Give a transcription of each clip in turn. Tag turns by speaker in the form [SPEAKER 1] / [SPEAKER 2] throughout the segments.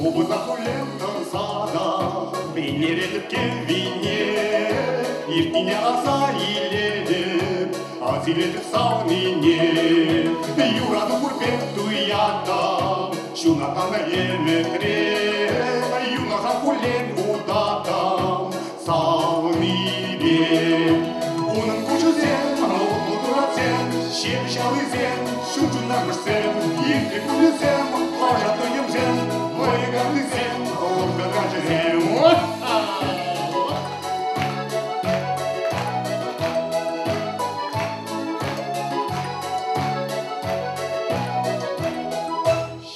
[SPEAKER 1] Ковызаху лентан сада, бейнеретіп келвине, ертіне аса иледіп, азилетіп саунине. Юрады көрпек туядам, шунатана еметре, юнаху лен удатам, саунибе. Оның көшізен, ұлы тұратсен, шепшалызен, шүнчүннамырсен, ерте күлізен, қажатыйымсен, ойғандызен, ұлға қажызен.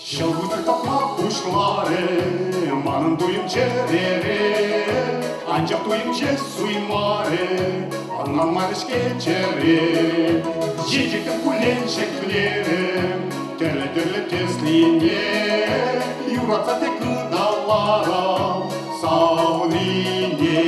[SPEAKER 1] Шылғызды тақмақ құшқылары, манын туйым черере, анчақ туйым жес суймары, аннан марышке чере. Жежектің күлен шекілерім, түрлі-түрлі теслине, юратса тек ұдаларам, саунине.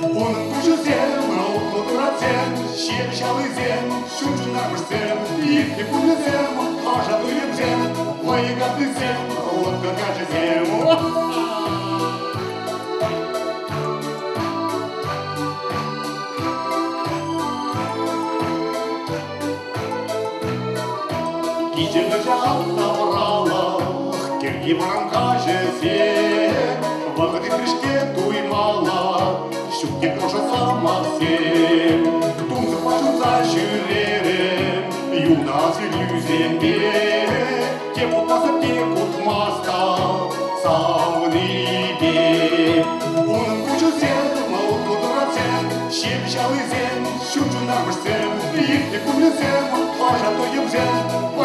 [SPEAKER 1] Оның күшізен, ұлты тұратсен, шеп шалызен, шүнчүнамырсен, ерте күлізен, ажатыйымсен, ойғандызен, ұлтқа қажызен. Кичені жағалда ұралық, керге барам қажызен, вағыды крышке туймала, шүкке проша самасен. Тумзы пашынса жүрерім, юнасы люзенбе, теп ұтмасы тек ұтмаста, саунибе. Оның күшізен, ұлты тұратсен, шеп шалызен, шүнчүнамырсен, ерте күлізен, ажатыйымсен,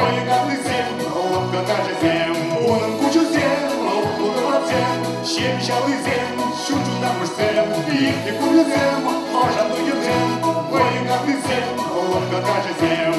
[SPEAKER 1] ойғандызен, ұлтқа қажызен. Оның күшізен, ұлты тұратсен, шеп шалызен, шүнчүнамырсен, ерте күлізен, ажатыйымсен, ойғандызен, ұлтқа қажызен.